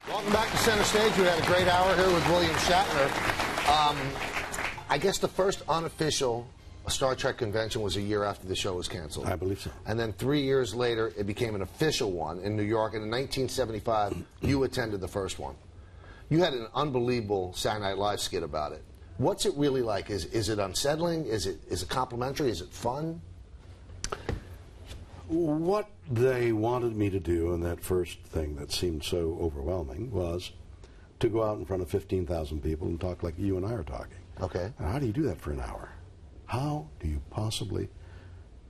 Welcome back to Center Stage. We had a great hour here with William Shatner. I guess the first unofficial Star Trek convention was a year after the show was canceled. I believe so. And then 3 years later, it became an official one in New York. And in 1975, you attended the first one. You had an unbelievable Saturday Night Live skit about it. What's it really like? Is it unsettling? Is it complimentary? Is it fun? What they wanted me to do in that first thing that seemed so overwhelming was to go out in front of 15,000 people and talk like you and I are talking. Okay. Now, how do you do that for an hour? How do you possibly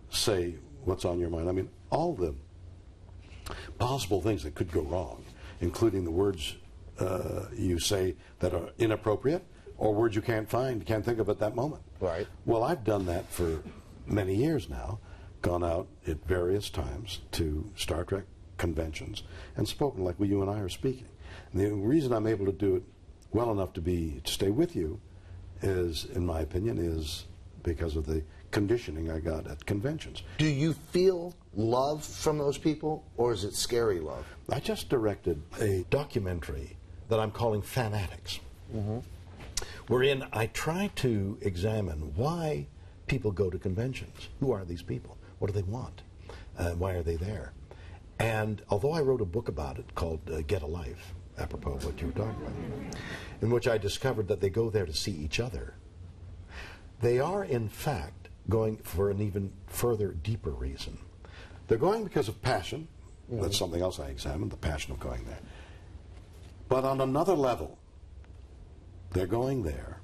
say what's on your mind? I mean, all the possible things that could go wrong, including the words you say that are inappropriate or words you can't think of at that moment. Right. Well, I've done that for many years now, gone out at various times to Star Trek conventions and spoken like you and I are speaking. And the reason I'm able to do it well enough to stay with you is, in my opinion, is because of the conditioning I got at conventions. Do you feel love from those people, or is it scary love? I just directed a documentary that I'm calling Fanatics, wherein I try to examine why people go to conventions. Who are these people? What do they want? Why are they there? And although I wrote a book about it called Get a Life, apropos of what you were talking about, in which I discovered that they go there to see each other, they are, in fact, going for an even further, deeper reason. They're going because of passion. That's something else I examined, the passion of going there. But on another level, they're going there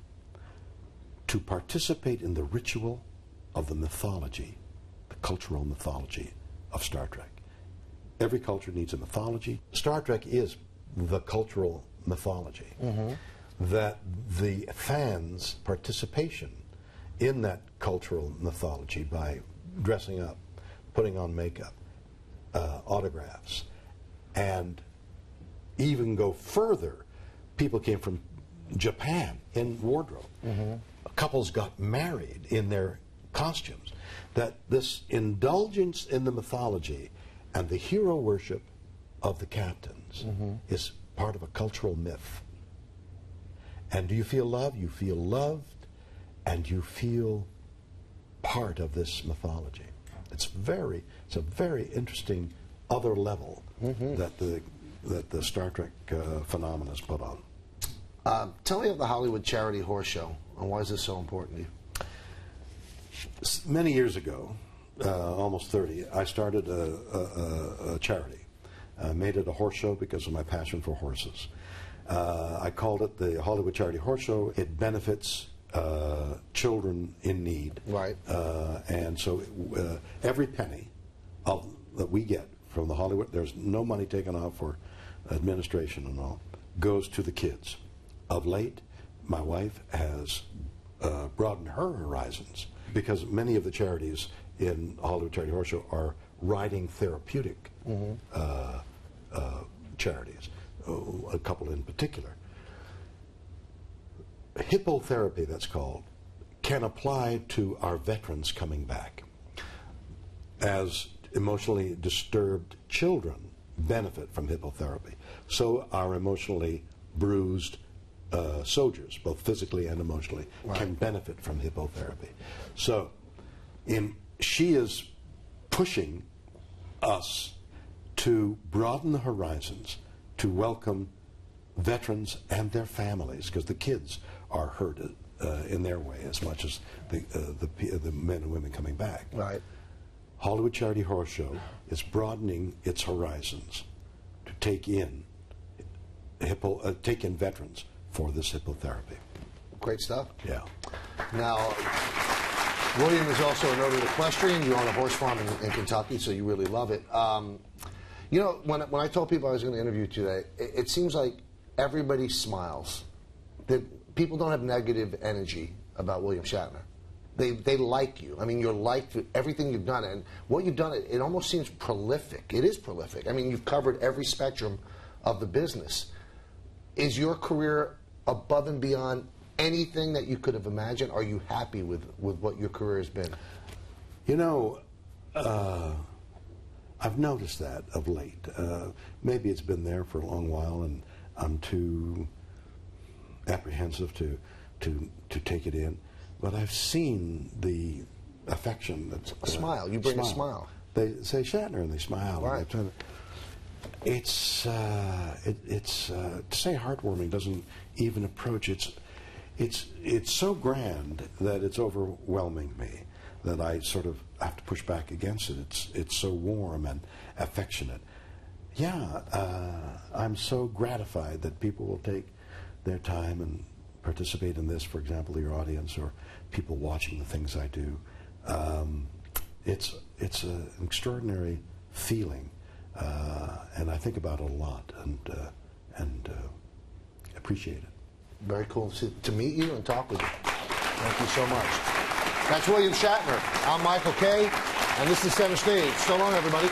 to participate in the ritual of the mythology, the cultural mythology of Star Trek. Every culture needs a mythology. Star Trek is the cultural mythology. That the fans' participation in that cultural mythology by dressing up, putting on makeup, autographs, and even go further. People came from Japan in wardrobe. Couples got married in their costumes. That this indulgence in the mythology and the hero worship of the captains is part of a cultural myth. And do you feel love? You feel loved, and you feel part of this mythology. It's a very interesting other level that the Star Trek phenomenon is put on. Tell me of the Hollywood Charity Horse Show, and why is this so important to you? Many years ago, almost 30, I started a charity. I made it a horse show because of my passion for horses. I called it the Hollywood Charity Horse Show. It benefits children in need. Right. And so every penny that we get from the Hollywood, there's no money taken off for administration and all, goes to the kids. Of late, my wife has broadened her horizons because many of the charities in Hollywood Charity Horse Show are riding therapeutic charities, a couple in particular. Hippotherapy, that's called, can apply to our veterans coming back, as emotionally disturbed children benefit from hippotherapy. So our emotionally bruised soldiers, both physically and emotionally, can benefit from hippotherapy. So she is pushing us to broaden the horizons, to welcome veterans and their families, because the kids are hurt in their way as much as the men and women coming back. Right. Hollywood Charity Horse Show is broadening its horizons to take in veterans for this hippotherapy. Great stuff. Yeah. Now, William is also a noted equestrian. You own a horse farm in Kentucky, so you really love it. You know, when I told people I was going to interview today, it seems like everybody smiles. That people don't have negative energy about William Shatner. They like you. I mean, you're liked for everything you've done. And what you've done, it almost seems prolific. It is prolific. I mean, you've covered every spectrum of the business. Is your career above and beyond anything that you could have imagined? Are you happy with what your career has been? You know, I've noticed that of late. Maybe it's been there for a long while, and I'm too apprehensive to take it in. But I've seen the affection. That's a smile. You bring a smile. They say Shatner, and they smile. Right. And it's to say heartwarming doesn't even approach. It's so grand that it's overwhelming me, that I sort of have to push back against it. It's so warm and affectionate. Yeah, I'm so gratified that people will take their time and participate in this, for example, your audience or people watching the things I do. It's an extraordinary feeling, and I think about it a lot and appreciate it. Very cool to meet you and talk with you. Thank you so much. That's William Shatner. I'm Michael Kay, and this is Center Stage. So long, everybody.